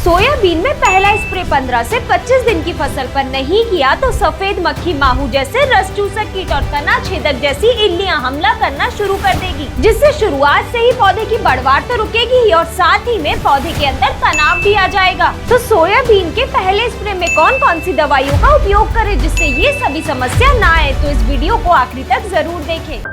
Soybean में पहला spray 15 से 25 दिन की फसल पर नहीं किया तो सफेद मक्खी, माहू जैसे रस चूसक कीट और तना छेदक जैसी इल्लियां हमला करना शुरू कर देगी, जिससे शुरुआत से ही पौधे की बढ़वार तो रुकेगी ही और साथ ही में पौधे के अंदर तनाव भी आ जाएगा। तो सोयाबीन के पहले स्प्रे में कौन कौन सी दवाइयों का उपयोग करें जिससे ये सभी समस्या ना आए, तो इस वीडियो को आखिरी तक जरूर देखें।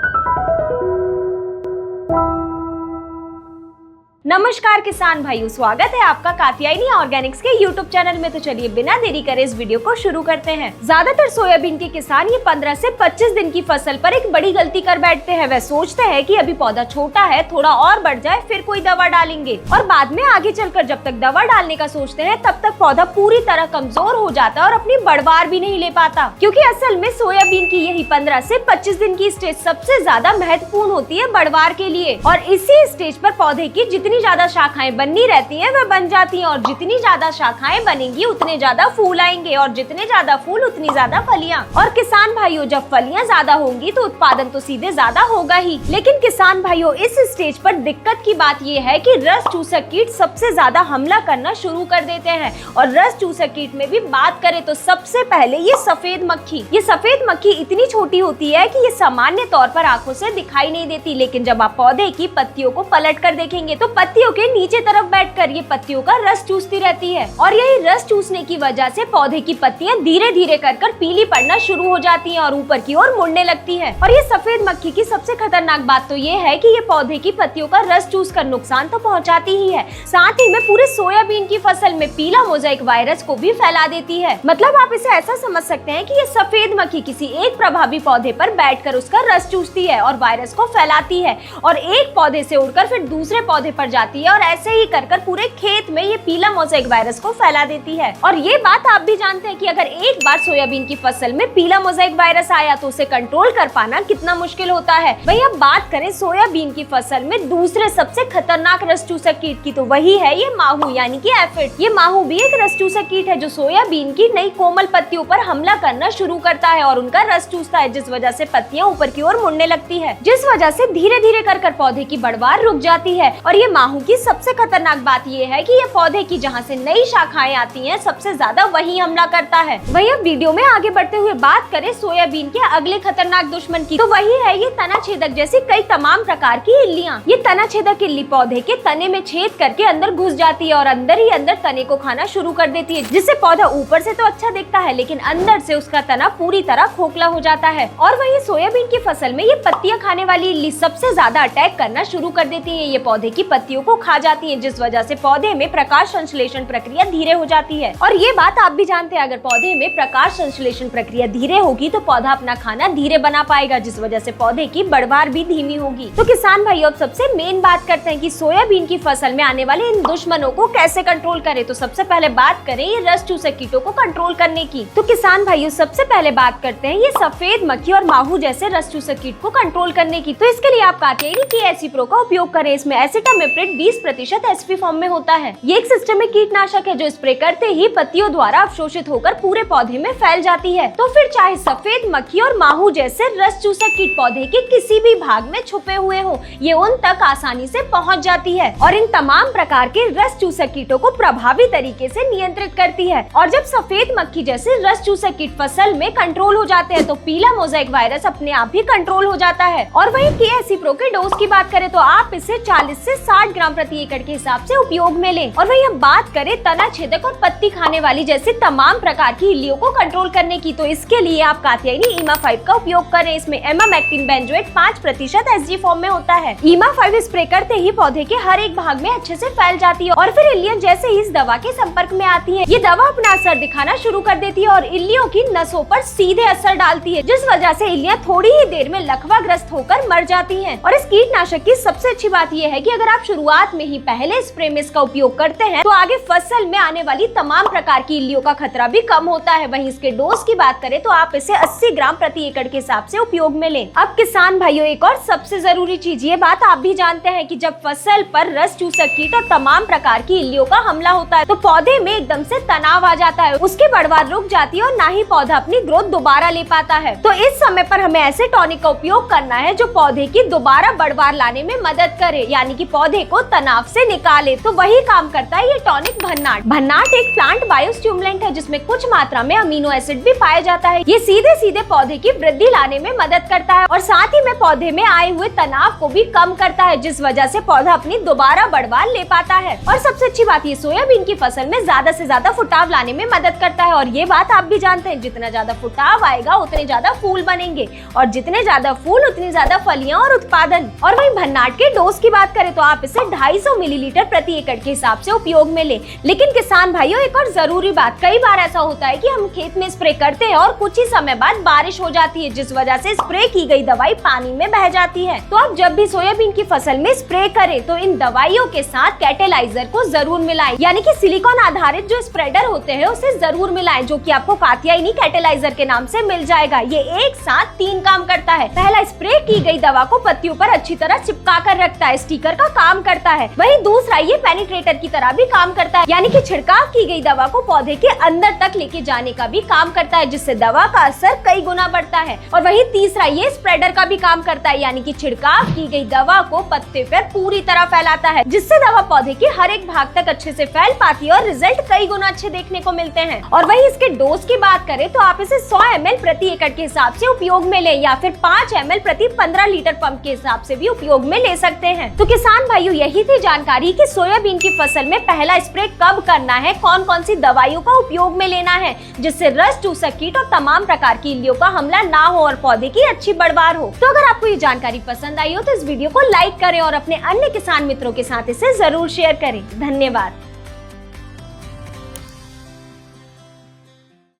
नमस्कार किसान भाइयों, स्वागत है आपका कात्यायनी ऑर्गेनिक्स के यूट्यूब चैनल में। तो चलिए बिना देरी करे इस वीडियो को शुरू करते हैं। ज्यादातर सोयाबीन के किसान ये 15 से 25 दिन की फसल पर एक बड़ी गलती कर बैठते हैं। वह सोचते हैं कि अभी पौधा छोटा है, थोड़ा और बढ़ जाए फिर कोई दवा डालेंगे, और बाद में आगे चलकर जब तक दवा डालने का सोचते हैं तब तक पौधा पूरी तरह कमजोर हो जाता है और अपनी बढ़वार भी नहीं ले पाता। क्योंकि असल में सोयाबीन की यही 15 से 25 दिन की स्टेज सबसे ज्यादा महत्वपूर्ण होती है बढ़वार के लिए, और इसी स्टेज पर पौधे की जितनी ज्यादा शाखाएं बननी रहती हैं वह बन जाती हैं, और जितनी ज्यादा शाखाएं बनेंगी उतने ज्यादा फूल आएंगे, और जितने ज्यादा फूल उतनी ज्यादा फलियां। और किसान भाइयों, जब फलियां ज्यादा होंगी तो उत्पादन तो सीधे ज्यादा होगा ही। लेकिन किसान भाइयों, इस स्टेज पर दिक्कत की बात यह है कि रस चूसक कीट सबसे ज्यादा हमला करना शुरू कर देते हैं। और रस चूसक कीट में भी बात करें तो सबसे पहले ये सफेद मक्खी। ये सफेद मक्खी इतनी छोटी होती है कि ये सामान्य तौर पर आंखों से दिखाई नहीं देती, लेकिन जब आप पौधे की पत्तियों को पलट कर देखेंगे तो पत्तियों के नीचे तरफ बैठकर ये पत्तियों का रस चूसती रहती है, और यही रस चूसने की वजह से पौधे की पत्तियां धीरे धीरे कर पीली पड़ना शुरू हो जाती हैं और ऊपर की ओर मुड़ने लगती है। और ये सफेद मक्खी की सबसे खतरनाक बात तो ये है कि ये पौधे की पत्तियों का रस चूस कर नुकसान तो पहुंचाती ही है, साथ ही में पूरे सोयाबीन की फसल में पीला मोज़ेक वायरस को भी फैला देती है। मतलब आप इसे ऐसा समझ सकते हैं कि ये सफेद मक्खी किसी एक प्रभावी पौधे पर बैठकर उसका रस चूसती है और वायरस को फैलाती है, और एक पौधे से उड़कर फिर दूसरे पौधे पर जाती है, और ऐसे ही कर पूरे खेत में ये पीला मोज़ेक वायरस को फैला देती है। और ये बात आप भी जानते हैं कि अगर एक बार सोयाबीन की फसल में पीला मोज़ेक वायरस आया तो उसे कंट्रोल कर पाना कितना मुश्किल होता है। वहीं अब बात करें सोयाबीन की फसल में दूसरे सबसे खतरनाक रस चूसक कीट की, तो वही है ये माहू यानी कि एफिड। ये माहू भी एक रस चूसक कीट है जो सोयाबीन की नई कोमल पत्तियों पर हमला करना शुरू करता है और उनका रस चूसता है, जिस वजह से पत्तियां ऊपर की ओर मुड़ने लगती है, जिस वजह से धीरे धीरे कर पौधे की बढ़वार रुक जाती है। और ये माहू की सबसे खतरनाक बात ये है कि ये पौधे की जहाँ से नई शाखाएं आती हैं सबसे ज्यादा वही हमला करता है। वही अब वीडियो में आगे बढ़ते हुए बात करें सोयाबीन के अगले खतरनाक दुश्मन की, तो वही है ये तना छेदक जैसी कई तमाम प्रकार की इल्लियां। ये तना छेदक इल्ली पौधे के तने में छेद करके अंदर घुस जाती है और अंदर ही अंदर तने को खाना शुरू कर देती है, जिससे पौधा ऊपर से तो अच्छा दिखता है लेकिन अंदर से उसका तना पूरी तरह खोखला हो जाता है। और वही सोयाबीन की फसल में ये पत्तियां खाने वाली इल्ली सबसे ज्यादा अटैक करना शुरू कर देती है। ये पौधे की पत्तियों को खा जाती है, जिस वजह से पौधे में प्रकाश संश्लेषण प्रक्रिया धीरे हो जाती है। और ये बात आप भी जानते हैं, अगर पौधे में प्रकाश संश्लेषण प्रक्रिया धीरे होगी तो पौधा अपना खाना धीरे बना पाएगा, जिस वजह से पौधे की बढ़वार भी धीमी होगी। तो किसान भाइयों, अब सबसे मेन बात करते हैं कि सोयाबीन की फसल में आने वाले इन दुश्मनों को कैसे कंट्रोल करें। तो सबसे पहले बात करें ये रस चूसक कीटों को कंट्रोल करने की। तो किसान भाइयों, सबसे पहले बात करते हैं ये सफेद मक्खी और माहू जैसे रस चूसक कीट को कंट्रोल करने की। तो इसके लिए आप कात्यायनी की एसीप्रो का उपयोग करें। इसमें एसिटामिप्रिड 20% एसपी फॉर्म में होता है। ये एक सिस्टमिक कीटनाशक है जो स्प्रे करते ही पत्तियों द्वारा अवशोषित होकर पूरे पौधे में फैल जाती है। तो फिर चाहे सफेद मक्खी और माहू जैसे रस चूसक कीट पौधे के किसी भी भाग में छुपे हुए हो, ये उन तक आसानी से पहुंच जाती है और इन तमाम प्रकार के रस चूसक कीटों को प्रभावी तरीके से नियंत्रित करती है। और जब सफेद मक्खी जैसे रस चूसक कीट फसल में कंट्रोल हो जाते हैं तो पीला मोज़ेक वायरस अपने आप ही कंट्रोल हो जाता है। और वहीं केएसीप्रो के डोज की बात करें तो आप इसे 40 से 60 ग्राम प्रति एकड़ के हिसाब से उपयोग में लें। और वहीं हम बात करें तना छेदक और पत्ती खाने वाली जैसी तमाम प्रकार की इल्लियों को कंट्रोल करने की, तो इसके लिए आप कात्यायनी ईमा 5 का उपयोग करें। इसमें एमामेक्टिन बेंजोएट 5% एसजी फॉर्म में होता है। ईमा 5 स्प्रे करते ही पौधे के हर एक भाग में अच्छे से फैल जाती है, और फिर इल्लियां जैसे ही इस दवा के संपर्क में आती हैं, ये दवा अपना असर दिखाना शुरू कर देती है और इल्लियों की नसों पर सीधे असर डालती है, जिस वजह से इल्लियां थोड़ी ही देर में लकवाग्रस्त होकर मर जाती हैं। और इस कीटनाशक की सबसे अच्छी बात यह है कि अगर आप शुरुआत में ही पहले स्प्रे में इसका उपयोग करते हैं तो आगे फसल में आने वाली तमाम प्रकार की इल्लियों का खतरा भी कम होता है। वहीं इसके डोज की बात करें तो आप इसे 80 ग्राम प्रति एकड़ के हिसाब से उपयोग में लें। अब किसान भाइयों, एक और सबसे जरूरी चीज, ये बात आप भी जानते हैं कि जब फसल पर रस चूसक कीट और तमाम प्रकार की इल्लियों का हमला होता है तो पौधे में एकदम से तनाव आ जाता है, उसकी बढ़वार रुक जाती है और ना ही पौधा अपनी ग्रोथ दोबारा ले पाता है। तो इस समय पर हमें ऐसे टॉनिक का उपयोग करना है जो पौधे की दोबारा बढ़वार लाने में मदद करे, यानी कि पौधे पौधे को तनाव से निकाले। तो वही काम करता है ये टॉनिक भन्नाट। भन्नाट एक प्लांट बायोस्टिमुलेंट है जिसमें कुछ मात्रा में अमीनो एसिड भी पाया जाता है। ये सीधे सीधे पौधे की वृद्धि लाने में मदद करता है और साथ ही में पौधे में आए हुए तनाव को भी कम करता है, जिस वजह से पौधा अपनी दोबारा बढ़वार ले पाता है। और सबसे अच्छी बात ये सोयाबीन की फसल में ज्यादा से ज्यादा फुटाव लाने में मदद करता है। और ये बात आप भी जानते हैं, जितना ज्यादा फुटाव आएगा उतने ज्यादा फूल बनेंगे और जितने ज्यादा फूल उतनी ज्यादा फलियां और उत्पादन। और वहीं भन्नाट के डोज की बात करें तो आप इसे 250 मिलीलीटर प्रति एकड़ के हिसाब से उपयोग में ले। लेकिन किसान भाइयों एक और जरूरी बात, कई बार ऐसा होता है कि हम खेत में स्प्रे करते हैं और कुछ ही समय बाद बारिश हो जाती है, जिस वजह से स्प्रे की गई दवाई पानी में बह जाती है। तो आप जब भी सोयाबीन की फसल में स्प्रे करें तो इन दवाइयों के साथ कैटेलाइजर को जरूर मिलाएं, यानी कि सिलिकॉन आधारित जो स्प्रेडर होते हैं उसे जरूर मिलाएं, जो कि आपको कात्यायनी कैटेलाइजर के नाम से मिल जाएगा। ये एक साथ 3 काम करता है। पहला, स्प्रे की गई दवा को पत्तियों पर अच्छी तरह चिपका कर रखता है, स्टिकर का काम करता है। वहीं दूसरा, ये पेनिट्रेटर की तरह भी काम करता है, यानी कि छिड़काव की गई दवा को पौधे के अंदर तक लेके जाने का भी काम करता है, जिससे दवा का असर कई गुना बढ़ता है। और वहीं तीसरा, ये स्प्रेडर का भी काम करता है, यानी कि छिड़काव की गई दवा को पत्ते पर पूरी तरह फैलाता है, जिससे दवा पौधे के हर एक भाग तक अच्छे से फैल पाती है और रिजल्ट कई गुना अच्छे देखने को मिलते हैं। और वहीं इसके डोज की बात करें तो आप इसे 100 ml प्रति एकड़ के हिसाब से उपयोग में ले या फिर 5 ml प्रति 15 लीटर पंप के हिसाब से भी उपयोग में ले सकते हैं। तो किसान भाइयों, यही थी जानकारी कि सोयाबीन की फसल में पहला स्प्रे कब करना है, कौन कौन सी दवाइयों का उपयोग में लेना है, जिससे रस चूसक कीट और तमाम प्रकार की इल्लियों का हमला ना हो और पौधे की अच्छी बढ़वार हो। तो अगर आपको ये जानकारी पसंद आई हो तो इस वीडियो को लाइक करें और अपने अन्य किसान मित्रों के साथ इसे जरूर शेयर करें। धन्यवाद।